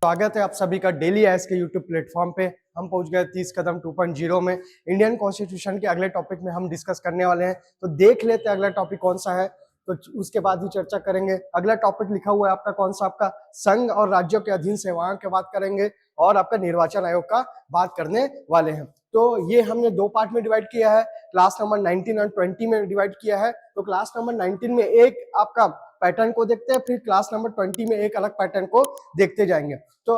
स्वागत है आप सभी का डेली एस के यूट्यूब प्लेटफॉर्म पे। हम पहुंच गए 30 कदम 2.0 में। इंडियन कॉन्स्टिट्यूशन के अगले टॉपिक में हम डिस्कस करने वाले हैं, तो देख लेते हैं अगला टॉपिक कौन सा है, तो उसके बाद ही चर्चा करेंगे। अगला टॉपिक लिखा हुआ है आपका कौन सा, आपका संघ और राज्यों के अधीन सेवाओं की बात करेंगे और आपका निर्वाचन आयोग का बात करने वाले हैं। तो ये हमने दो पार्ट में डिवाइड किया है, क्लास नंबर 19 और 20 में डिवाइड किया है। तो क्लास नंबर 19 में एक आपका पैटर्न को देखते हैं, फिर क्लास नंबर 20 में एक अलग पैटर्न को देखते जाएंगे। तो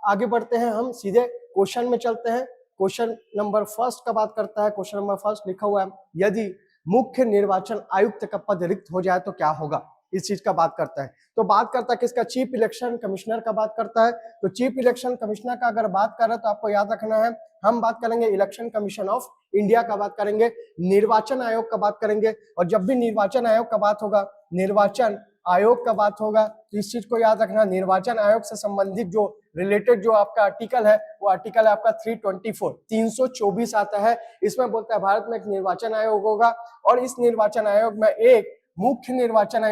आगे बढ़ते हैं, हम सीधे क्वेश्चन में चलते हैं। क्वेश्चन नंबर फर्स्ट का बात करता है। क्वेश्चन नंबर फर्स्ट लिखा हुआ है, यदि मुख्य निर्वाचन आयुक्त का पद रिक्त हो जाए तो क्या होगा, इस चीज का बात करता है। तो बात करता है किसका, चीफ इलेक्शन कमिश्नर का बात करता है। तो चीफ इलेक्शन कमिश्नर का अगर बात कर रहे हैं तो आपको याद रखना है, हम बात करेंगे इलेक्शन कमीशन ऑफ इंडिया का बात करेंगे, निर्वाचन आयोग का बात करेंगे। और जब भी निर्वाचन आयोग का बात होगा, निर्वाचन आयोग का बात होगा, तो इस चीज को याद रखना, निर्वाचन आयोग से संबंधित जो रिलेटेड जो आपका आर्टिकल है, वो आर्टिकल है आपका 324 आता है। इसमें बोलता है भारत में एक निर्वाचन आयोग होगा और इस निर्वाचन आयोग में एक मुख्य निर्वाचन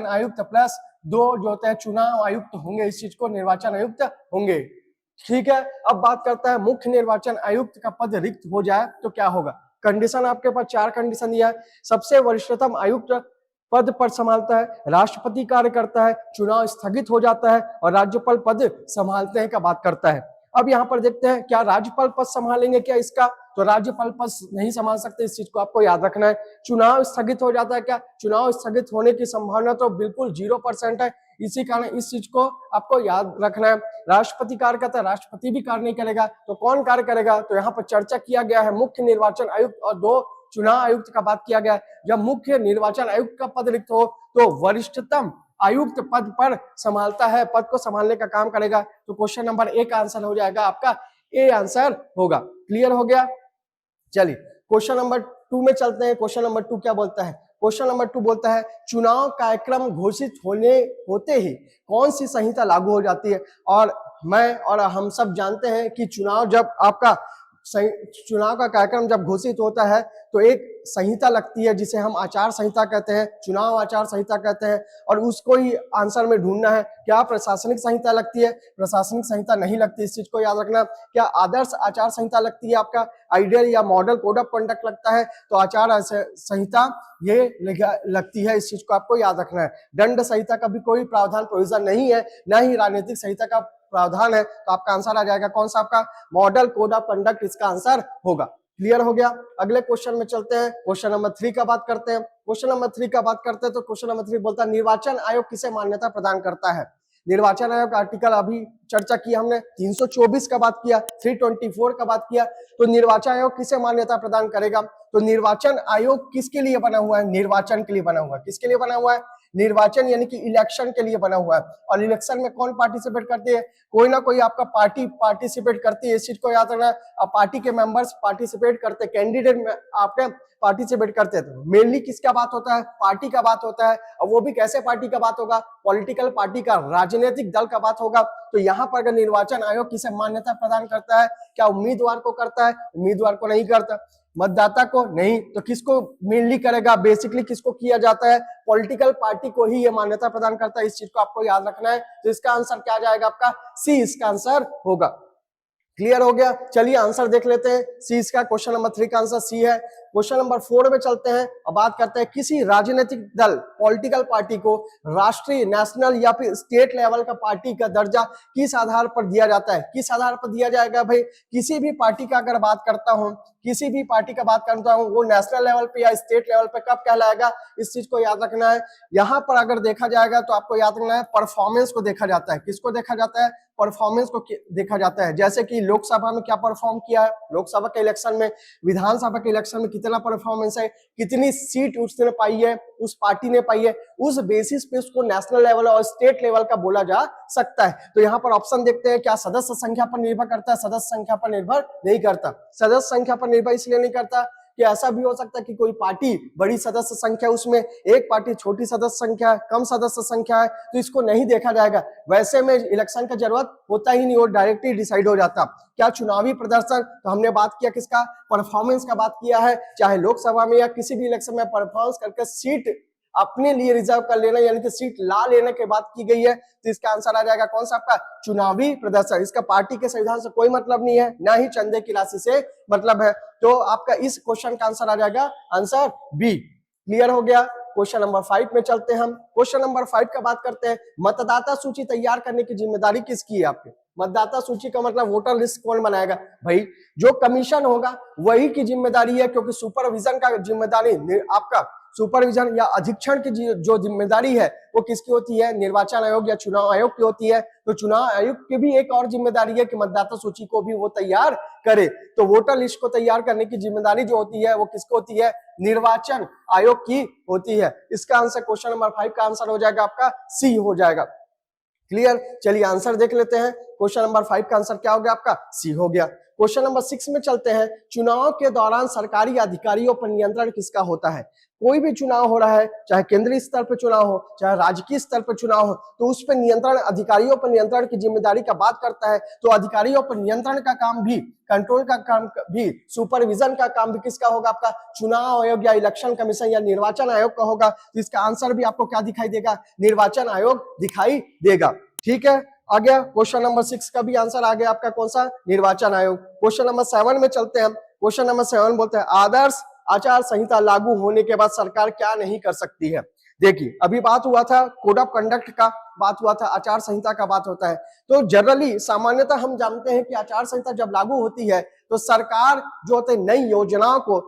आयुक्त प्लस दो जो होते हैं चुनाव आयुक्त होंगे। इस चीज को निर्वाचन आयुक्त होंगे। ठीक है, अब बात करता है मुख्य निर्वाचन आयुक्त का पद रिक्त हो जाए तो क्या होगा। कंडीशन आपके पास 4 कंडीशन दिया है। सबसे वरिष्ठतम आयुक्त पद पर संभालता है, राष्ट्रपति कार्य करता है, चुनाव स्थगित हो जाता है और राज्यपाल पद संभालते हैं का बात करता है। अब यहाँ पर देखते हैं क्या राज्यपाल पद संभालेंगे क्या इसका, तो राज्यपाल पद नहीं संभाल सकते, इस चीज को आपको याद रखना है। चुनाव स्थगित हो जाता है क्या, चुनाव स्थगित होने की संभावना तो बिल्कुल 0% है, इसी कारण इस चीज को आपको याद रखना है। राष्ट्रपति कार्य करता है, राष्ट्रपति भी कार्य नहीं करेगा तो कौन कार्य करेगा, तो यहाँ पर चर्चा किया गया है मुख्य निर्वाचन आयुक्त और 2 चुनाव आयुक्त का बात किया गया। जब मुख्य निर्वाचन आयुक्त का पद रिक्त हो तो वरिष्ठतम आयुक्त पद पर संभालता है, पद को संभालने का काम करेगा। तो क्वेश्चन नंबर 1 आंसर हो जाएगा आपका, ए आंसर होगा। क्लियर हो गया। चलिए क्वेश्चन नंबर 2 में चलते हैं। क्वेश्चन नंबर 2 क्या बोलता है, क्वेश्चन नंबर 2 बोलता है चुनाव कार्यक्रम घोषित होते ही कौन सी संहिता लागू हो जाती है। और मैं और हम सब जानते हैं कि चुनाव का कार्यक्रम जब घोषित होता है तो एक संहिता लगती है जिसे हम आचार संहिता कहते हैं, चुनाव आचार संहिता कहते हैं। और उसको ही आंसर में ढूंढना है, क्या प्रशासनिक संहिता लगती है, प्रशासनिक संहिता नहीं लगती, इस चीज को याद रखना। क्या आदर्श आचार संहिता लगती है, आपका आइडियल या मॉडल कोड ऑफ कंडक्ट लगता है, तो आचार संहिता ये लगती है, इस चीज को आपको याद रखना है। दंड संहिता का भी कोई प्रावधान प्रोविजन नहीं है, न ही राजनीतिक संहिता का प्रावधान है, तो आपका आंसर आ जाएगा कौन सा, आपका मॉडल कोड ऑफ कंडक्ट इसका आंसर होगा। क्लियर हो गया। अगले क्वेश्चन में चलते हैं। क्वेश्चन नंबर 3 का बात करते हैं। क्वेश्चन नंबर 3 का बात करते हैं तो क्वेश्चन नंबर 3 बोलता है निर्वाचन आयोग किसे मान्यता प्रदान करता है। निर्वाचन आयोग का आर्टिकल अभी चर्चा की हमने, 324 का बात किया, 324 का बात किया। तो निर्वाचन आयोग किसे मान्यता प्रदान करेगा, तो निर्वाचन आयोग किसके लिए बना हुआ है, निर्वाचन के लिए बना हुआ है। किसके लिए बना हुआ है, निर्वाचन यानी कि इलेक्शन के लिए बना हुआ है। और इलेक्शन में कौन पार्टिसिपेट करती है, कोई ना कोई आपका पार्टी पार्टिसिपेट करती है, इस चीज को याद रखना है। पार्टी के मेंबर्स पार्टिसिपेट करते, कैंडिडेट में आपके पार्टिसिपेट करते हैं। तो मेनली किसका बात होता है, पार्टी का बात होता है। और वो भी कैसे पार्टी का बात होगा, पॉलिटिकल पार्टी का, राजनीतिक दल का बात होगा। तो यहाँ पर अगर निर्वाचन आयोग किसे मान्यता प्रदान करता है, क्या उम्मीदवार को करता है, उम्मीदवार को नहीं करता, मतदाता को नहीं, तो किसको मेनली करेगा, बेसिकली किसको किया जाता है, पॉलिटिकल पार्टी को ही ये मान्यता प्रदान करता है। इस चीज को आपको याद रखना है। तो इसका आंसर क्या जाएगा, आपका सी इसका आंसर होगा। क्लियर हो गया। चलिए आंसर देख लेते हैं। सी इसका, क्वेश्चन नंबर 3 का आंसर सी है। क्वेश्चन नंबर 4 में चलते हैं और बात करते हैं किसी राजनीतिक दल, पॉलिटिकल पार्टी को राष्ट्रीय, नेशनल या फिर स्टेट लेवल का पार्टी का दर्जा किस आधार पर दिया जाता है। किस आधार पर दिया जाएगा भाई, किसी भी पार्टी का अगर बात करता हूं, किसी भी पार्टी का बात करता हूं, वो नेशनल लेवल पे या स्टेट लेवल पे कब कहलाएगा, इस चीज को याद रखना है। यहाँ पर अगर देखा जाएगा तो आपको याद रखना है परफॉर्मेंस को देखा जाता है। किसको देखा जाता है, परफॉर्मेंस को देखा जाता है। जैसे कि लोकसभा में क्या परफॉर्म किया है, लोकसभा के इलेक्शन में, विधानसभा के इलेक्शन में कितना परफॉर्मेंस है, कितनी सीट उसने पाई है, उस पार्टी ने पाई है, उस बेसिस पे उसको नेशनल लेवल और स्टेट लेवल का बोला जा सकता है। तो यहाँ पर ऑप्शन देखते हैं, क्या सदस्य संख्या पर निर्भर करता है, सदस्य संख्या पर निर्भर नहीं करता। सदस्य संख्या पर निर्भर इसलिए नहीं करता कि ऐसा भी हो सकता है कि कोई पार्टी बड़ी सदस्य संख्या, उसमें एक पार्टी छोटी सदस्य संख्या, कम सदस्य संख्या है, तो इसको नहीं देखा जाएगा। वैसे में इलेक्शन का जरूरत होता ही नहीं, वो डायरेक्टली डिसाइड हो जाता। क्या चुनावी प्रदर्शन, तो हमने बात किया किसका, परफॉर्मेंस का बात किया है, चाहे लोकसभा में या किसी भी इलेक्शन में परफॉर्मेंस करके सीट अपने लिए रिजर्व कर लेना, यानी कि सीट ला लेने के बाद की गई है। तो इसका आंसर आ जाएगा कौन सा आपका, चुनावी प्रदर्शन। इसका पार्टी के संविधान से कोई मतलब नहीं है, ना ही चंदे की राशि से मतलब है। तो आपका इस क्वेश्चन का आंसर आ जाएगा आंसर बी। क्लियर हो गया। क्वेश्चन नंबर 5 में चलते हैं हम। क्वेश्चन नंबर 5 का बात करते हैं। मतदाता सूची तैयार करने की जिम्मेदारी किसकी है आपके? मतदाता सूची का मतलब वोटर लिस्ट कौन बनाएगा? भाई जो कमीशन होगा वही की जिम्मेदारी है, क्योंकि सुपरविजन का जिम्मेदारी आपका सुपरविजन या अधीक्षण की जो जिम्मेदारी है वो किसकी होती है? निर्वाचन आयोग या चुनाव आयोग की होती है। तो चुनाव आयोग की भी एक और जिम्मेदारी है कि मतदाता सूची को भी वो तैयार करे। तो वोटर लिस्ट को तैयार करने की जिम्मेदारी जो होती है वो किसको होती है? निर्वाचन आयोग की होती है। इसका आंसर क्वेश्चन नंबर 5 का आंसर हो जाएगा आपका सी हो जाएगा। क्लियर। चलिए आंसर देख लेते हैं। क्वेश्चन नंबर 5 का आंसर क्या हो गया आपका? सी हो गया। क्वेश्चन नंबर 6 में चलते हैं। चुनाव के दौरान सरकारी अधिकारियों पर नियंत्रण किसका होता है? कोई भी चुनाव हो रहा है, चाहे केंद्रीय स्तर पर चुनाव हो, चाहे राजकीय स्तर पर चुनाव हो, तो उस पर नियंत्रण, अधिकारियों पर नियंत्रण की जिम्मेदारी का बात करता है। तो अधिकारियों पर नियंत्रण का काम भी, कंट्रोल का काम भी, सुपरविजन का काम भी किसका होगा? आपका चुनाव आयोग या इलेक्शन कमीशन या निर्वाचन आयोग का होगा। तो इसका आंसर भी आपको क्या दिखाई देगा? निर्वाचन आयोग दिखाई देगा। ठीक है, आ गया। क्वेश्चन नंबर 6 का भी आंसर आ गया आपका कौन सा? निर्वाचन आयोग। क्वेश्चन नंबर 7 में चलते हैं। क्वेश्चन नंबर 7 बोलते हैं आदर्श आचार संहिता लागू होने के बाद सरकार क्या नहीं कर सकती है? देखिए अभी बात हुआ था कोड ऑफ कंडक्ट का, बात हुआ था आचार संहिता का बात होता है। तो जनरली सामान्यतः हम जानते हैं कि आचार संहिता जब लागू होती है तो सरकार जो होते हैं नई योजनाओं को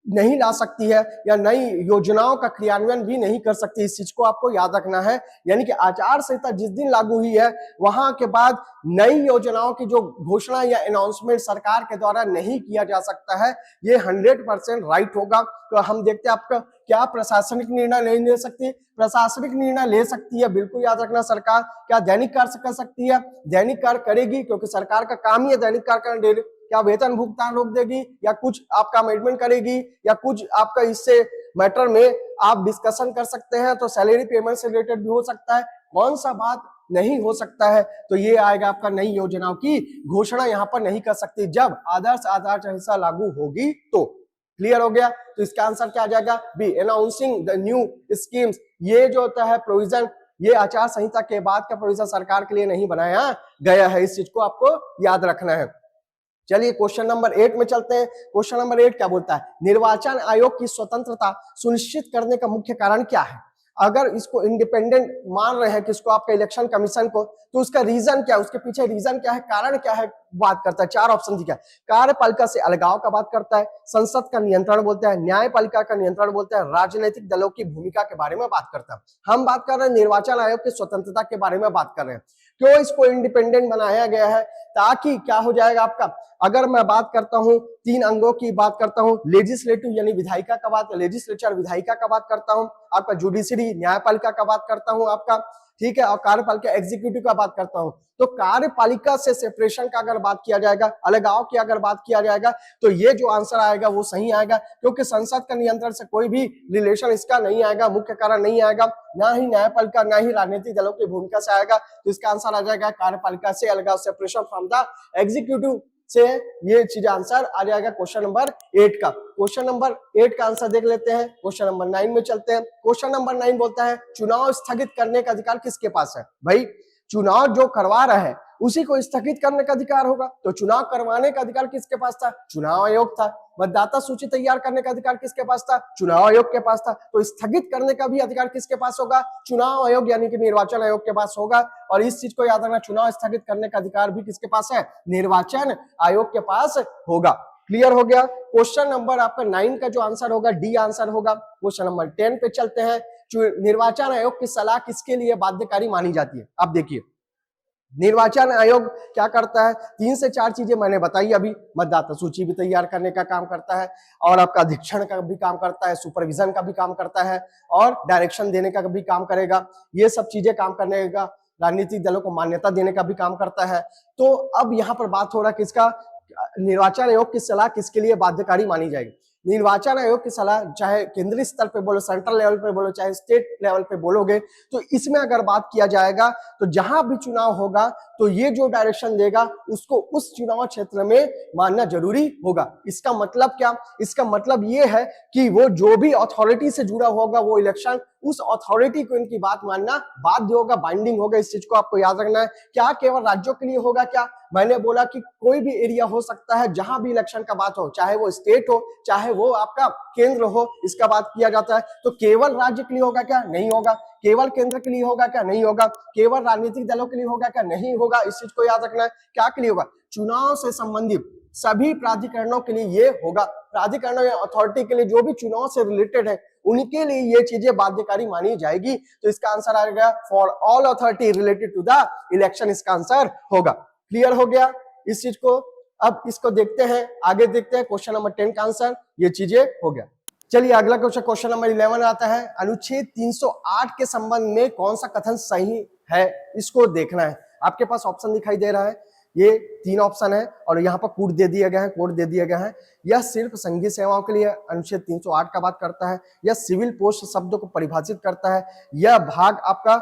नहीं ला सकती है या नई योजनाओं का क्रियान्वयन भी नहीं कर सकती। इस चीज को आपको याद रखना है। यानी कि आचार संहिता जिस दिन लागू हुई है वहां के बाद नई योजनाओं की जो घोषणा या अनाउंसमेंट सरकार के द्वारा नहीं किया जा सकता है। ये 100% राइट होगा। तो हम देखते हैं आपका क्या प्रशासनिक निर्णय नहीं ले सकती? प्रशासनिक निर्णय ले सकती है, बिल्कुल याद रखना। सरकार क्या दैनिक कार्य कर सकती है? दैनिक कार्य करेगी, क्योंकि सरकार का काम ही है दैनिक कार्य करना। क्या वेतन भुगतान रोक देगी या कुछ आपका अमेंडमेंट करेगी या कुछ आपका इससे मैटर में आप डिस्कशन कर सकते हैं। तो सैलरी पेमेंट से रिलेटेड भी हो सकता है। कौन सा बात नहीं हो सकता है? तो ये आएगा आपका नई योजनाओं की घोषणा यहाँ पर नहीं कर सकती जब आदर्श आचार संहिता लागू होगी तो। क्लियर हो गया। तो इसका आंसर क्या आ जाएगा? B, announcing the new schemes. ये जो होता है प्रोविजन, ये आचार संहिता के बाद का प्रोविजन सरकार के लिए नहीं बनाया गया है। इस चीज को आपको याद रखना है। चलिए क्वेश्चन नंबर 8 में चलते हैं। क्वेश्चन नंबर 8 क्या बोलता है? निर्वाचन आयोग की स्वतंत्रता सुनिश्चित करने का मुख्य कारण क्या है? अगर इसको इंडिपेंडेंट मान रहे हैं किसको? आपका इलेक्शन कमीशन को, तो उसका रीजन क्या है? उसके पीछे रीजन क्या है, कारण क्या है? बात करता है। 4 ऑप्शन दिया। कार्यपालिका से अलगाव का बात करता है, संसद का नियंत्रण बोलता है, न्यायपालिका का नियंत्रण बोलता है, राजनीतिक दलों की भूमिका के बारे में बात करता है। हम बात कर रहे हैं निर्वाचन आयोग की स्वतंत्रता के बारे में बात कर रहे हैं। क्यों इसको इंडिपेंडेंट बनाया गया है? ताकि क्या हो जाएगा आपका, अगर मैं बात करता हूं 3 अंगों की बात करता हूं, लेजिस्लेटिव यानी विधायिका का बात, लेजिस्लेचर विधायिका का बात करता हूं, आपका जुडिशरी न्यायपालिका का बात करता हूं आपका, ठीक है, और कार्यपालिका एग्जीक्यूटिव का बात करता हूं। तो कार्यपालिका से सेपरेशन का अगर बात किया जाएगा, अलगाव की अगर बात किया जाएगा, तो ये जो आंसर आएगा वो सही आएगा, क्योंकि संसद का नियंत्रण से कोई भी रिलेशन इसका नहीं आएगा, मुख्य कारण नहीं आएगा, ना ही न्यायपालिका ना ही राजनीतिक दलों की भूमिका से आएगा। तो इसका आंसर आ जाएगा कार्यपालिका से अलगाव, सेपरेशन फ्रॉम द एग्जीक्यूटिव से। ये चीज आंसर आ जाएगा क्वेश्चन नंबर 8 का। क्वेश्चन नंबर 8 का आंसर देख लेते हैं। क्वेश्चन नंबर 9 में चलते हैं। क्वेश्चन नंबर 9 बोलता है चुनाव स्थगित करने का अधिकार किसके पास है? भाई चुनाव जो करवा रहा है उसी को स्थगित करने का अधिकार होगा। तो चुनाव करवाने का अधिकार किसके पास था? चुनाव आयोग था। मतदाता सूची तैयार करने का अधिकार किसके पास था? चुनाव आयोग के पास था। तो स्थगित करने का भी अधिकार किसके पास होगा? चुनाव आयोग यानी कि निर्वाचन आयोग के पास होगा। और इस चीज को याद रखना, चुनाव स्थगित करने का अधिकार भी किसके पास है? निर्वाचन आयोग के पास होगा। क्लियर हो गया। क्वेश्चन नंबर आपका 9 का जो आंसर होगा डी आंसर होगा। क्वेश्चन नंबर 10 पे चलते हैं। निर्वाचन आयोग की सलाह किसके लिए बाध्यकारी मानी जाती है? अब देखिए निर्वाचन आयोग क्या करता है? 3 से 4 चीजें मैंने बताई अभी। मतदाता सूची भी तैयार करने का काम करता है, और आपका अधीक्षण का भी काम करता है, सुपरविजन का भी काम करता है, और डायरेक्शन देने का भी काम करेगा। ये सब चीजें काम करने का, राजनीतिक दलों को मान्यता देने का भी काम करता है। तो अब यहाँ पर बात हो रहा है किसका? निर्वाचन आयोग की सलाह किसके लिए बाध्यकारी मानी जाएगी? निर्वाचन आयोग की सलाह, चाहे केंद्रीय स्तर पे बोलो, सेंट्रल लेवल पे बोलो, चाहे स्टेट लेवल पे बोलोगे, तो इसमें अगर बात किया जाएगा तो जहां भी चुनाव होगा तो ये जो डायरेक्शन देगा उसको उस चुनाव क्षेत्र में मानना जरूरी होगा। इसका मतलब क्या? इसका मतलब ये है कि वो जो भी अथॉरिटी से जुड़ा होगा वो इलेक्शन, उस अथॉरिटी को इनकी बात मानना बाध्य होगा, बाइंडिंग होगा। इस चीज को आपको याद रखना है। क्या केवल राज्यों के लिए होगा? क्या मैंने बोला कि कोई भी एरिया हो सकता है जहां भी इलेक्शन का बात हो, चाहे वो स्टेट हो, चाहे वो आपका केंद्र हो, इसका बात किया जाता है। तो केवल राज्य के लिए होगा क्या? नहीं होगा। केवल केंद्र के लिए होगा क्या? नहीं होगा। केवल राजनीतिक दलों के लिए होगा क्या? नहीं होगा। इस चीज को याद रखना है। क्या के लिए होगा? चुनाव से संबंधित सभी प्राधिकरणों के लिए ये होगा। प्राधिकरणों या अथॉरिटी के लिए जो भी चुनाव से रिलेटेड है उनके लिए ये चीजें बाध्यकारी मानी जाएगी। तो इसका आंसर आएगा for all authority related to the election, इसका आंसर होगा। क्लियर हो गया इस चीज को? अब इसको देखते हैं, आगे देखते हैं क्वेश्चन नंबर 10 का आंसर। ये चीजें हो गया। चलिए अगला क्वेश्चन, क्वेश्चन नंबर 11 आता है। अनुच्छेद 308 के संबंध में कौन सा कथन सही है, इसको देखना है। आपके पास ऑप्शन दिखाई दे रहा है, ये 3 ऑप्शन है और यहाँ पर कोड दे दिया गया है, कोड दे दिया गया है। यह सिर्फ संघीय सेवाओं के लिए अनुच्छेद 308 का बात करता है। यह सिविल पोस्ट शब्द को परिभाषित करता है। यह भाग आपका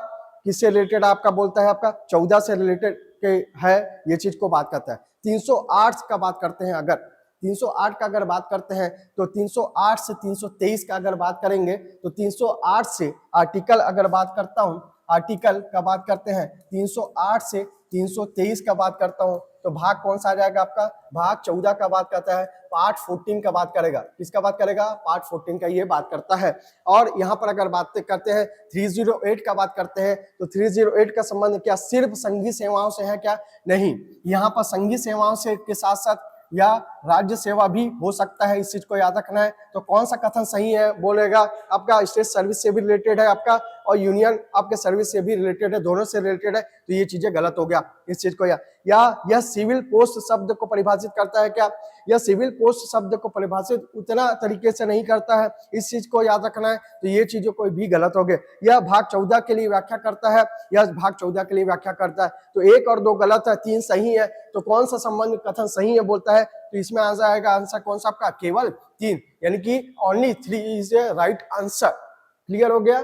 किससे रिलेटेड आपका बोलता है, आपका 14 से रिलेटेड के है, ये चीज को बात करता है। 308 का बात करते हैं, अगर 308 का अगर बात करते हैं तो 308 से 323 का अगर बात करेंगे तो 308 से आर्टिकल अगर बात करता हूं, आर्टिकल का बात करते हैं 308 से 323 का बात करता हूं तो भाग कौन सा आ जाएगा आपका? भाग 14 का बात करता है। पार्ट 14 का बात करेगा। किसका बात करेगा? पार्ट 14 का ये बात करता है। और यहाँ पर अगर बात करते हैं 308 का बात करते हैं तो 308 का संबंध क्या सिर्फ संघीय सेवाओं से है क्या? नहीं, यहाँ पर संघीय सेवाओं से के साथ साथ या राज्य सेवा भी हो सकता है। इस चीज को याद रखना है। तो कौन सा कथन सही है बोलेगा? आपका स्टेट सर्विस से भी रिलेटेड है आपका, और यूनियन आपके सर्विस से भी रिलेटेड है, दोनों से रिलेटेड है, तो ये चीजें गलत हो गया। इस चीज को या यह सिविल पोस्ट शब्द को परिभाषित करता है क्या? यह सिविल पोस्ट शब्द को परिभाषित उतना तरीके से नहीं करता है। इस चीज को याद रखना है। तो ये चीजों को भी गलत हो गए। यह भाग 14 के लिए व्याख्या करता है, यह भाग 14 के लिए व्याख्या करता है। तो 1 और 2 गलत है, 3 सही है। तो कौन सा संबंध कथन सही है बोलता है? तो इसमें आ जाएगा आंसर कौन सा आपका? केवल 3, यानी कि only 3 is a right answer. Clear हो गया?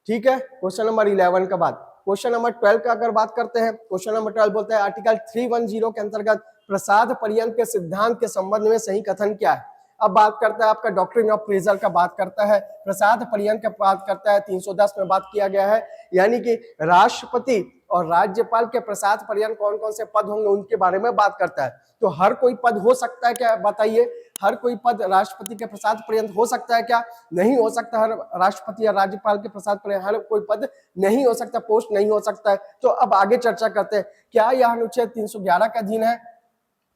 ठीक है। क्वेश्चन नंबर 11 का बाद क्वेश्चन नंबर 12 का अगर बात करते हैं, क्वेश्चन नंबर 12 बोलता है आर्टिकल 310 के अंतर्गत प्रसाद पर्यंत के सिद्धांत के संबंध में सही कथन क्या है? अब बात करता है आपका डॉक्ट्रिन ऑफ प्रेजर का बात करता है, प्रसाद पर्यंत का बात करता है, 310 में बात किया गया है, यानी कि राष्ट्रपति और राज्यपाल के प्रसाद पर्यंत कौन कौन से पद होंगे उनके बारे में बात करता है। तो हर कोई पद हो सकता है क्या? बताइए, हर कोई पद राष्ट्रपति के प्रसाद पर्यंत हो सकता है क्या? नहीं हो सकता। हर राष्ट्रपति या राज्यपाल के प्रसाद पर्यंत हर कोई पद नहीं हो सकता, पोस्ट नहीं हो सकता है। तो अब आगे चर्चा करते हैं, क्या यह अनुच्छेद 311 के अधीन है?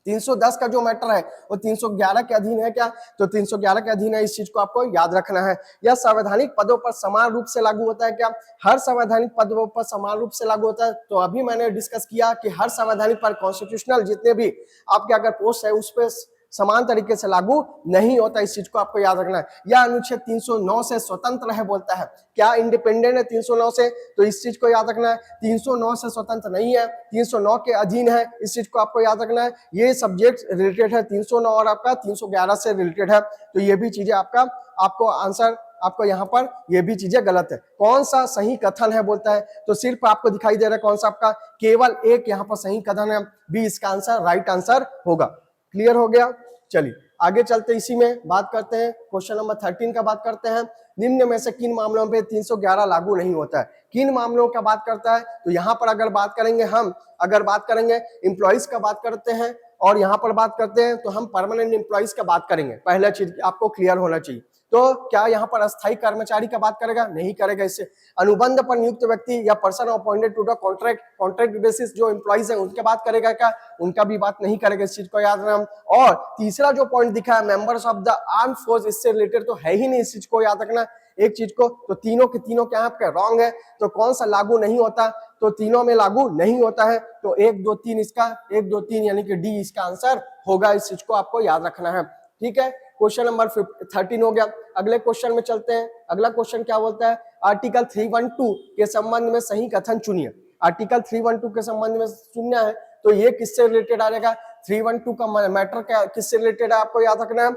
310 का जो मैटर है वो 311 के अधीन है क्या? तो 311 के अधीन है। इस चीज को आपको याद रखना है। यह संवैधानिक पदों पर समान रूप से लागू होता है क्या? हर संवैधानिक पदों पर समान रूप से लागू होता है। तो अभी मैंने डिस्कस किया कि हर संवैधानिक पर, कॉन्स्टिट्यूशनल जितने भी आपके अगर पोस्ट है उस पर समान तरीके से लागू नहीं होता। इस चीज को आपको याद रखना है। यह अनुच्छेद 309 से स्वतंत्र है बोलता है। क्या इंडिपेंडेंट है 309 से? तो इस चीज को याद रखना है। 309 से स्वतंत्र नहीं है, 309 के अधीन है। इस चीज को आपको याद रखना है। ये सब्जेक्ट रिलेटेड है 309 और आपका 311 से रिलेटेड है। तो ये भी चीजें आपको आंसर आपको यहाँ पर ये भी चीजें गलत है। कौन सा सही कथन है बोलता है? तो सिर्फ आपको दिखाई दे रहा है कौन सा आपका? केवल एक यहाँ पर सही कथन है, बी इसका आंसर राइट आंसर होगा। क्लियर हो गया? चलिए आगे चलते इसी में बात करते हैं। क्वेश्चन नंबर 13 का बात करते हैं। निम्न में से किन मामलों पे 311 लागू नहीं होता है? किन मामलों का बात करता है? तो यहाँ पर अगर बात करेंगे, हम अगर बात करेंगे एम्प्लॉइज का बात करते हैं, और यहाँ पर बात करते हैं तो हम परमानेंट एम्प्लॉइज का बात करेंगे। पहला चीज आपको क्लियर होना चाहिए। तो क्या यहाँ पर अस्थायी कर्मचारी का बात करेगा? नहीं करेगा। इससे अनुबंध पर नियुक्त व्यक्ति या person appointed to the contract basis जो एम्प्लॉइज है उनके बात करेगा क्या? उनका भी बात नहीं करेगा। इस चीज को याद रखना। और तीसरा जो पॉइंट दिखा है members of the arm force, इससे रिलेटेड तो है ही नहीं। इस चीज को याद रखना एक चीज को। तो तीनों के तीनों क्या आपका रॉन्ग है। तो कौन सा लागू नहीं होता? तो तीनों में लागू नहीं होता है। तो 1 2 3 इसका 1 2 3 यानी कि डी इसका आंसर होगा। इस चीज को आपको याद रखना है। ठीक है। क्वेश्चन नंबर 13 हो गया। अगले क्वेश्चन में चलते हैं। अगला क्वेश्चन क्या बोलता है? आर्टिकल 312 के संबंध में सही कथन चुनिए। आर्टिकल 312 के संबंध में चुनना है तो ये किससे रिलेटेड आ जाएगा? 312 का मैटर क्या किससे रिलेटेड है आपको याद रखना है।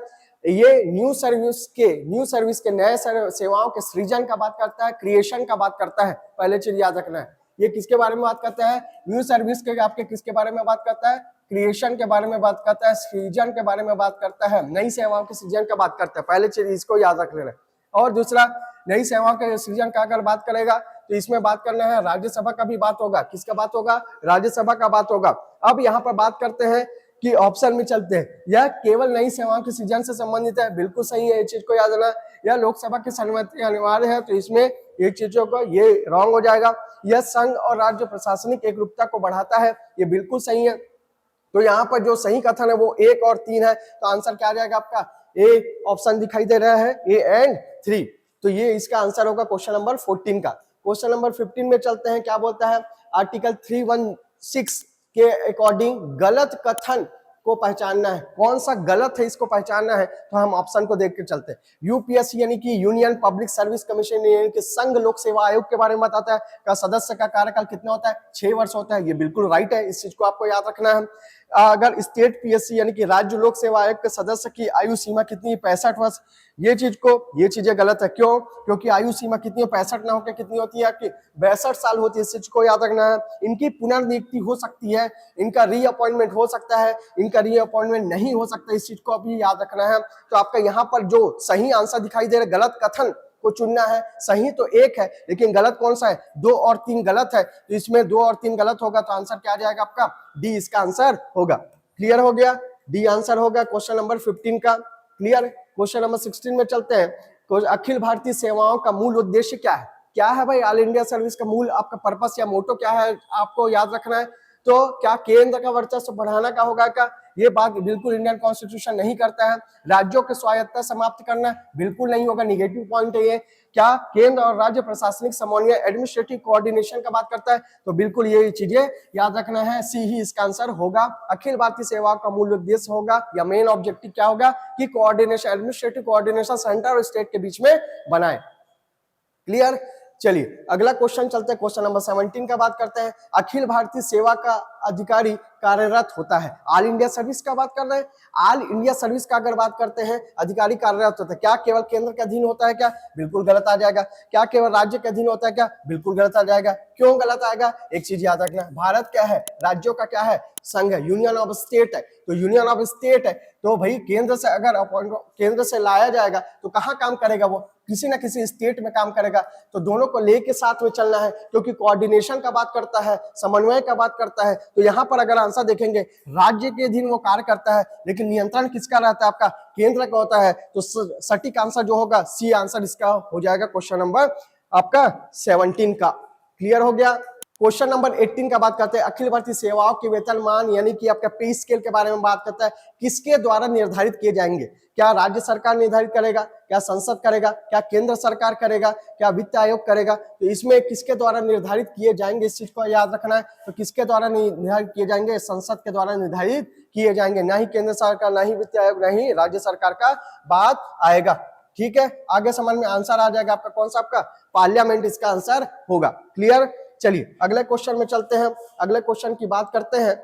ये न्यू सर्विस के नए सेवाओं के सृजन का बात करता है, क्रिएशन का बात करता है। पहले चीज याद रखना है, ये किसके बारे में बात करता है? न्यू सर्विस के आपके किसके बारे में बात करता है? क्रिएशन के बारे में बात करता है, सृजन के बारे में बात करता है, नई सेवाओं के सृजन का बात करता है। पहले चीज इसको याद रख लेना। और दूसरा, नई सेवाओं के सृजन का अगर बात करेगा तो इसमें बात करना है राज्यसभा का भी बात होगा। किसका बात होगा? राज्यसभा का बात होगा। अब यहाँ पर बात करते हैं कि ऑप्शन में चलते हैं, यह केवल नई सेवाओं के सृजन से संबंधित है। बिल्कुल सही है, इस चीज को याद रखना। यह लोकसभा की सहमति अनिवार्य है, तो इसमें एक चीजों को ये रॉन्ग हो जाएगा। यह संघ और राज्य प्रशासनिक एकरूपता को बढ़ाता है, ये बिल्कुल सही है। तो यहाँ पर जो सही कथन है वो 1 और 3 है, तो आंसर क्या आ जाएगा आपका? ए ऑप्शन दिखाई दे रहा है, ए एंड 3। तो ये इसका आंसर होगा क्वेश्चन नंबर 14 का। क्वेश्चन नंबर 15 में चलते हैं, क्या बोलता है? आर्टिकल 316 के अकॉर्डिंग गलत कथन को पहचानना है। कौन सा गलत है इसको पहचानना है, तो हम ऑप्शन को देख के चलते हैं। यूपीएससी यानी कि यूनियन पब्लिक सर्विस कमीशन यानी कि संघ लोक सेवा आयोग के बारे में बताता है का सदस्य का कार्यकाल कितना होता है? 6 वर्ष होता है। ये बिल्कुल राइट है, इस चीज को आपको याद रखना है। अगर स्टेट पीएससी यानी कि राज्य लोक सेवा आयोग के सदस्य की आयु सीमा कितनी है? 65 वर्ष। ये चीजें गलत है। क्यों? क्योंकि आयु सीमा कितनी है? 65 ना होकर कितनी होती है आपकी? 62 साल होती है। इस चीज को याद रखना है। इनकी पुनर्नियुक्ति हो सकती है, इनका रीअपॉइंटमेंट हो सकता है, इनका रीअपॉइंटमेंट नहीं हो सकता। इस चीज को अभी याद रखना है। तो आपका यहाँ पर जो सही आंसर दिखाई दे रहा है, गलत कथन को चुनना है। सही तो 1 है, लेकिन गलत कौन सा है? 2 और 3 गलत है। तो इसमें 2 और 3 गलत होगा, तो आंसर क्या आ जाएगा आपका? डी इसका आंसर होगा। क्लियर हो गया? डी आंसर होगा क्वेश्चन नंबर 15 का। क्लियर? क्वेश्चन नंबर 16 में चलते हैं। अखिल भारतीय सेवाओं का मूल उद्देश्य क्या है? क्या है भाई ऑल इंडिया सर्विस का मूल आपका पर्पस या मोटो क्या है, आपको याद रखना है। तो क्या केंद्र का वर्चस्व बढ़ाना का होगा क्या? ये बात बिल्कुल इंडियन कॉन्स्टिट्यूशन नहीं करता है। राज्यों की स्वायत्तता समाप्त करना बिल्कुल नहीं होगा, निगेटिव पॉइंट है ये। क्या केंद्र और राज्य प्रशासनिक समन्वय एडमिनिस्ट्रेटिव कोऑर्डिनेशन का बात करता है? तो बिल्कुल ये चीजें याद रखना है। सी ही इसका आंसर होगा। अखिल भारतीय सेवाओं का मूल उद्देश्य होगा या मेन ऑब्जेक्टिव क्या होगा कि कोऑर्डिनेशन, एडमिनिस्ट्रेटिव कोऑर्डिनेशन सेंटर और स्टेट के बीच में बनाए। क्लियर? चलिए अगला क्वेश्चन चलते हैं। क्वेश्चन नंबर 17 का बात करते हैं। अखिल भारतीय सेवा का अधिकारी कार्यरत होता है। ऑल इंडिया सर्विस का बात कर रहे हैं। ऑल इंडिया सर्विस का अगर बात करते हैं, अधिकारी कार्यरत होता है। क्या केवल केंद्र के अधीन होता है क्या? बिल्कुल गलत आ जाएगा। क्या केवल राज्य के अधीन होता है क्या? बिल्कुल गलत आ जाएगा। क्यों गलत आएगा? एक चीज याद रखना, भारत क्या है? राज्यों का क्या है? संघ है, यूनियन ऑफ स्टेट है। तो यूनियन ऑफ स्टेट है, तो भाई केंद्र से अगर केंद्र से लाया जाएगा तो कहाँ काम करेगा? वो किसी ना किसी स्टेट में काम करेगा। तो दोनों को लेके साथ में चलना है, क्योंकि कोऑर्डिनेशन का बात करता है, समन्वय का बात करता है। तो यहाँ पर अगर आंसर देखेंगे, राज्य के अधीन वो कार्य करता है, लेकिन नियंत्रण किसका रहता है? आपका केंद्र का होता है। तो सटीक आंसर जो होगा सी आंसर इसका हो जाएगा क्वेश्चन नंबर आपका 17 का। क्लियर हो गया? क्वेश्चन नंबर 18 का बात करते हैं। अखिल भारतीय सेवाओं के वेतनमान यानी कि आपका पे स्केल के बारे में बात करता है। किसके द्वारा निर्धारित किए जाएंगे? क्या राज्य सरकार निर्धारित करेगा? क्या संसद करेगा? क्या केंद्र सरकार करेगा? क्या वित्त आयोग करेगा? तो इसमें किसके द्वारा निर्धारित किए जाएंगे, इस चीज को याद रखना है। तो किसके द्वारा निर्धारित किए जाएंगे? संसद के द्वारा निर्धारित किए जाएंगे। ना ही केंद्र सरकार, ना ही वित्त आयोग, ना ही राज्य सरकार का बात आएगा। ठीक है, आगे समझ में आंसर आ जाएगा आपका। कौन सा? आपका पार्लियामेंट इसका आंसर होगा। क्लियर? चलिए अगले क्वेश्चन में चलते हैं। अगले क्वेश्चन की बात करते हैं।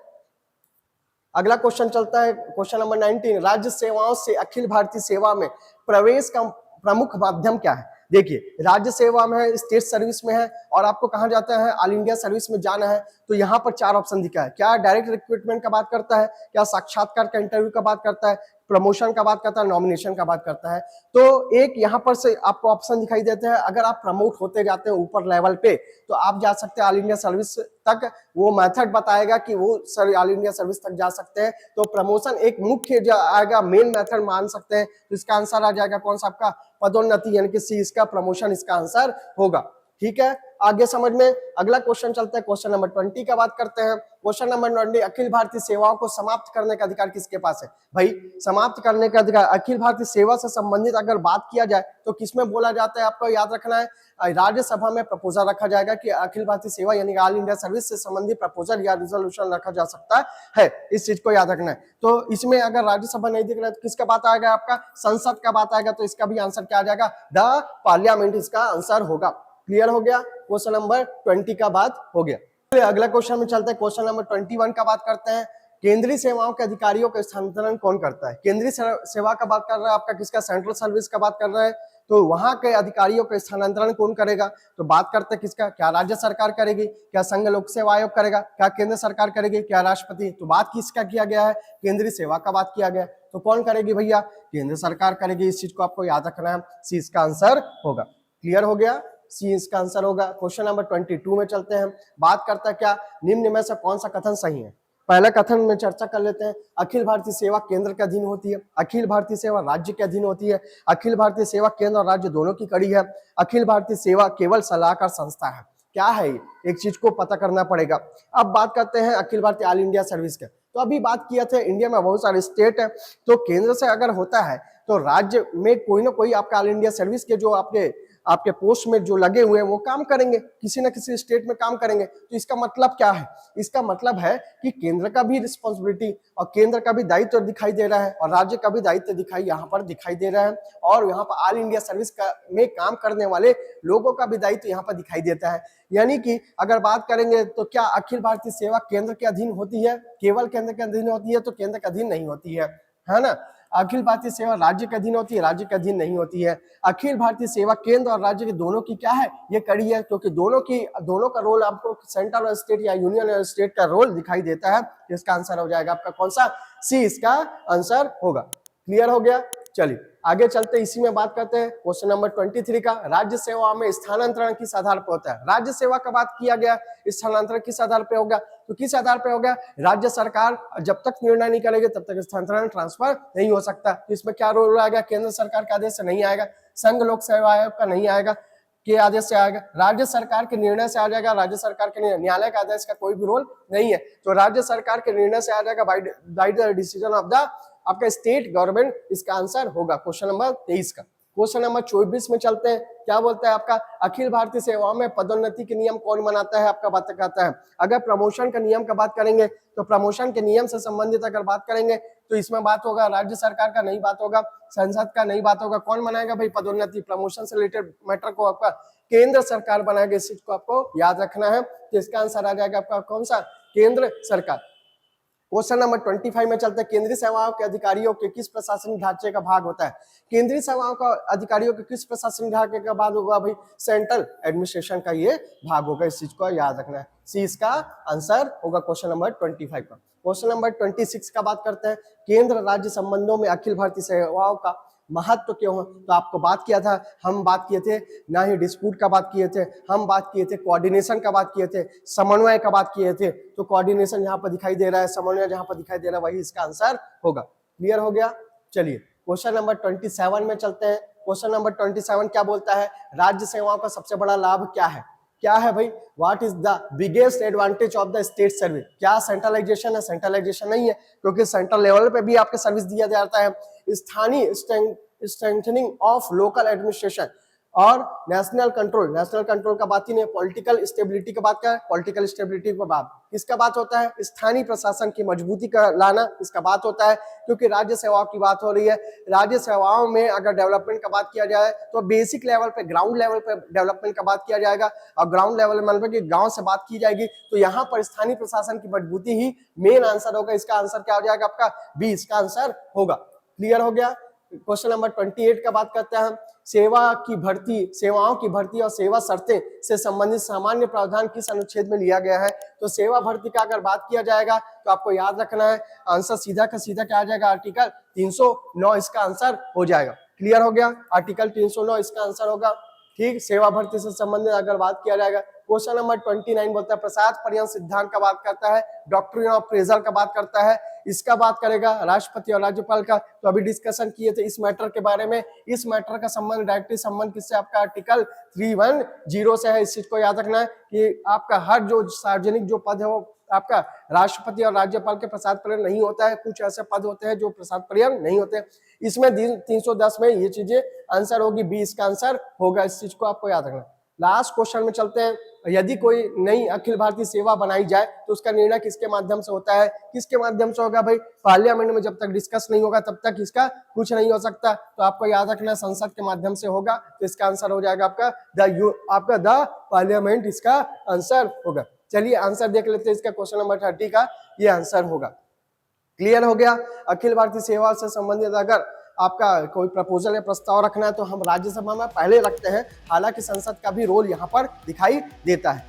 अगला क्वेश्चन चलता है क्वेश्चन नंबर 19। राज्य सेवाओं से अखिल भारतीय सेवा में प्रवेश का प्रमुख माध्यम क्या है? देखिए, राज्य सेवा में है, स्टेट सर्विस में है, और आपको कहां जाता है? ऑल इंडिया सर्विस में जाना है। तो यहाँ पर 4 ऑप्शन दिखा है। क्या डायरेक्ट रिक्रूटमेंट का बात करता है? क्या साक्षात्कार का इंटरव्यू का बात करता है? प्रमोशन का बात करता है? नॉमिनेशन का बात करता है? तो एक यहाँ पर से आपको ऑप्शन दिखाई देते हैं। अगर आप प्रमोट होते जाते हैं ऊपर लेवल पे, तो आप जा सकते हैं ऑल इंडिया सर्विस तक। वो मेथड बताएगा कि वो ऑल इंडिया सर्विस तक जा सकते हैं। तो प्रमोशन एक मुख्य जो आएगा, मेन मेथड मान सकते हैं। तो इसका आंसर आ जाएगा कौन सा? आपका पदोन्नति यानी कि सी इसका प्रमोशन इसका आंसर होगा। ठीक है, आगे समझ में। अगला क्वेश्चन चलता है। क्वेश्चन नंबर 20 का बात करते हैं। क्वेश्चन नंबर 20, अखिल भारतीय सेवाओं को समाप्त करने का अधिकार किसके पास है? भाई समाप्त करने का अधिकार अखिल भारतीय सेवा से संबंधित अगर बात किया जाए तो किसमें बोला जाता है? आपको याद रखना है, राज्यसभा में प्रपोजल रखा जाएगा कि अखिल भारतीय सेवा यानी ऑल इंडिया सर्विस से संबंधित प्रपोजल या रिजोल्यूशन रखा जा सकता है। इस चीज को याद रखना है। तो इसमें अगर राज्यसभा नहीं दिख रहा है तो किसका बात आएगा? आपका संसद का बात आएगा। तो इसका भी आंसर क्या आ जाएगा? द पार्लियामेंट इसका आंसर होगा। क्लियर हो गया? क्वेश्चन नंबर 20 का बात हो गया। अगला क्वेश्चन में चलते हैं। क्वेश्चन नंबर 21 का बात करते हैं। केंद्रीय सेवाओं के अधिकारियों का स्थानांतरण कौन करता है? केंद्रीय सेवा का बात कर रहा है आपका, किसका? सेंट्रल सर्विस का बात कर रहा है। तो वहां के अधिकारियों का स्थानांतरण कौन करेगा? तो बात करते हैं किसका? क्या राज्य सरकार करेगी? क्या संघ लोक सेवा आयोग करेगा? क्या केंद्र सरकार करेगी? क्या राष्ट्रपति? तो बात किसका किया गया है? केंद्रीय सेवा का बात किया गया। तो कौन करेगी भैया? केंद्र सरकार करेगी। इस चीज को आपको याद रखना है। सी इसका आंसर होगा। क्लियर हो गया? सी इसका आंसर होगा। क्वेश्चन नंबर 22 में चलते हैं। बात करता है क्या? निम्न में से कौन सा कथन सही है? पहला कथन में चर्चा कर लेते हैं। अखिल भारतीय सेवा केंद्र के अधीन होती है, अखिल भारतीय सेवा राज्य के अधीन होती है, अखिल भारतीय सेवा केंद्र और राज्य दोनों की कड़ी है, अखिल भारतीय सेवा केवल सलाहकार संस्था है। क्या है? एक चीज को पता करना पड़ेगा। अब बात करते हैं Akhil Bharatiya all India service के। तो अभी बात किया था इंडिया में बहुत सारे स्टेट है, तो केंद्र से अगर होता है तो राज्य में कोई ना कोई आपका ऑल इंडिया सर्विस के जो आपके पोस्ट में जो लगे हुए हैं वो काम करेंगे, किसी ना किसी स्टेट में काम करेंगे। तो इसका मतलब क्या है? इसका मतलब है कि केंद्र का भी रिस्पॉन्सिबिलिटी और केंद्र का भी दायित्व दिखाई दे रहा है और राज्य का भी दायित्व यहाँ पर दिखाई दे रहा है, और यहाँ पर ऑल इंडिया सर्विस में काम करने वाले लोगों का भी दायित्व यहाँ पर दिखाई देता है। यानी कि अगर बात करेंगे तो क्या अखिल भारतीय सेवा केंद्र के अधीन होती है? केवल केंद्र के अधीन होती है? तो केंद्र के अधीन नहीं होती है ना। अखिल भारतीय सेवा राज्य के अधीन होती है, राज्य के अधीन नहीं होती है। अखिल भारतीय सेवा केंद्र और राज्य के दोनों की क्या है? ये कड़ी है, क्योंकि दोनों का रोल आपको सेंट्रल और स्टेट या यूनियन और स्टेट का रोल दिखाई देता है। इसका आंसर हो जाएगा आपका कौन सा? सी इसका आंसर होगा। क्लियर हो गया? चलिए आगे चलते, इसी में बात करते हैं क्वेश्चन नंबर 23 का। राज्य सेवा में स्थानांतरण किस आधार पर होता है? राज्य सेवा का बात किया गया, स्थानांतरण किस आधार पे होगा? तो किस आधार पे होगा? राज्य सरकार जब तक निर्णय नहीं करेगी तब तक स्थानांतरण ट्रांसफर नहीं हो सकता। तो इसमें क्या रोल आएगा? केंद्र सरकार के आदेश से नहीं आएगा, संघ लोक सेवा आयोग का नहीं आएगा, के आदेश से आएगा, राज्य सरकार के निर्णय से आ जाएगा। राज्य सरकार के न्यायालय का आदेश का कोई भी रोल नहीं है, तो राज्य सरकार के निर्णय से आ जाएगा, by the decision of the आपका स्टेट गवर्नमेंट। इसका आंसर होगा क्वेश्चन नंबर 23 का। क्वेश्चन नंबर 24 में चलते हैं। क्या बोलता है आपका? अखिल भारतीय सेवाओं में पदोन्नति के नियम कौन बनाता है? आपका बात करता है। अगर प्रमोशन का नियम का बात करेंगे तो प्रमोशन के नियम से संबंधित अगर बात करेंगे तो इसमें बात होगा राज्य सरकार का, नहीं बात होगा संसद का, नहीं बात होगा। कौन बनाएगा भाई पदोन्नति? प्रमोशन से रिलेटेड मैटर को आपका केंद्र सरकार बनाएगा। इस चीज को आपको याद रखना है। तो इसका आंसर आ जाएगा आपका कौन सा? केंद्र सरकार। क्वेश्चन नंबर 25 में चलते हैं। केंद्रीय सेवाओं के अधिकारियों के किस प्रशासनिक ढांचे का भाग होता है? केंद्रीय सेवाओं का अधिकारियों के किस प्रशासनिक ढांचे का भाग होगा भाई? सेंट्रल एडमिनिस्ट्रेशन का ये भाग होगा। इस चीज को याद रखना है। सी इसका आंसर होगा क्वेश्चन नंबर 25 का। क्वेश्चन नंबर 26 का बात करते हैं। केंद्र राज्य संबंधों में अखिल भारतीय सेवाओं का महत्व क्यों है? तो आपको बात किया था, हम बात किए थे ना ही डिस्प्यूट का बात किए थे, हम बात किए थे कोऑर्डिनेशन का बात किए थे, समन्वय का बात किए थे। तो कोऑर्डिनेशन यहाँ पर दिखाई दे रहा है, समन्वय जहाँ पर दिखाई दे रहा है वही इसका आंसर होगा। क्लियर हो गया? चलिए क्वेश्चन नंबर 27 में चलते हैं। क्वेश्चन नंबर 27 क्या बोलता है? राज्य सेवाओं का सबसे बड़ा लाभ क्या है? क्या है भाई? What is the biggest advantage of the state service? क्या सेंट्रलाइजेशन है? सेंट्रलाइजेशन नहीं है, क्योंकि सेंट्रल लेवल पे भी आपके सर्विस दिया जाता है। स्थानीय स्ट्रेंथनिंग ऑफ लोकल एडमिनिस्ट्रेशन और नेशनल कंट्रोल का बात ही नहीं। पॉलिटिकल स्टेबिलिटी का बात क्या है? पॉलिटिकल स्टेबिलिटी का बात किसका बात होता है? स्थानीय प्रशासन की मजबूती का लाना इसका बात होता है, क्योंकि राज्य सेवाओं की बात हो रही है। राज्य सेवाओं में अगर डेवलपमेंट का बात किया जाए तो बेसिक लेवल पे, ग्राउंड लेवल पे डेवलपमेंट का बात किया जाएगा, और ग्राउंड लेवल मतलब कि गांव से बात की जाएगी। तो यहाँ पर स्थानीय प्रशासन की मजबूती ही मेन आंसर होगा। इसका आंसर क्या हो जाएगा आपका? बी इसका आंसर होगा। क्लियर हो गया? क्वेश्चन नंबर 28 का बात करते हैं हम। सेवाओं की भर्ती और सेवा शर्तें से संबंधित सामान्य प्रावधान किस अनुच्छेद में लिया गया है? तो सेवा भर्ती का अगर बात किया जाएगा तो आपको याद रखना है, आंसर सीधा का सीधा क्या आ जाएगा? आर्टिकल 309 इसका आंसर हो जाएगा। क्लियर हो गया? आर्टिकल 309 इसका आंसर होगा। ठीक, सेवा भर्ती से संबंधित अगर बात किया जाएगा। क्वेश्चन नंबर 29 बोलता है प्रसाद पर्यंत सिद्धांत का बात करता है, डॉक्ट्रिन ऑफ प्रेजर का बात करता है, इसका बात करेगा राष्ट्रपति और राज्यपाल का। तो अभी डिस्कशन किए थे इस मैटर के बारे में। इस मैटर का संबंध, डायरेक्टली संबंध किससे? आपका आर्टिकल 310 से है। इस चीज को याद रखना है कि आपका हर जो सार्वजनिक जो पद है वो आपका राष्ट्रपति और राज्यपाल के प्रसाद पर्यंत नहीं होता है। कुछ ऐसे पद होते हैं जो प्रसाद पर्यंत नहीं होते। इसमें 310 में ये चीजें आंसर होगी, बी इसका आंसर होगा। इस चीज को आपको याद रखना। लास्ट क्वेश्चन में चलते हैं। यदि कोई नई अखिल भारतीय सेवा बनाई जाए तो उसका निर्णय किसके माध्यम से होता है? किसके माध्यम से होगा भाई? पार्लियामेंट में जब तक डिस्कस नहीं होगा तब तक इसका कुछ नहीं हो सकता। तो आपको याद रखना संसद के माध्यम से होगा। तो इसका आंसर हो जाएगा आपका द पार्लियामेंट इसका आंसर होगा। चलिए आंसर देख लेते हैं इसका। क्वेश्चन नंबर 30 का ये आंसर होगा। क्लियर हो गया। अखिल भारतीय सेवा से संबंधित अगर आपका कोई प्रपोजल या प्रस्ताव रखना है तो हम राज्यसभा में पहले रखते हैं, हालांकि संसद का भी रोल यहाँ पर दिखाई देता है।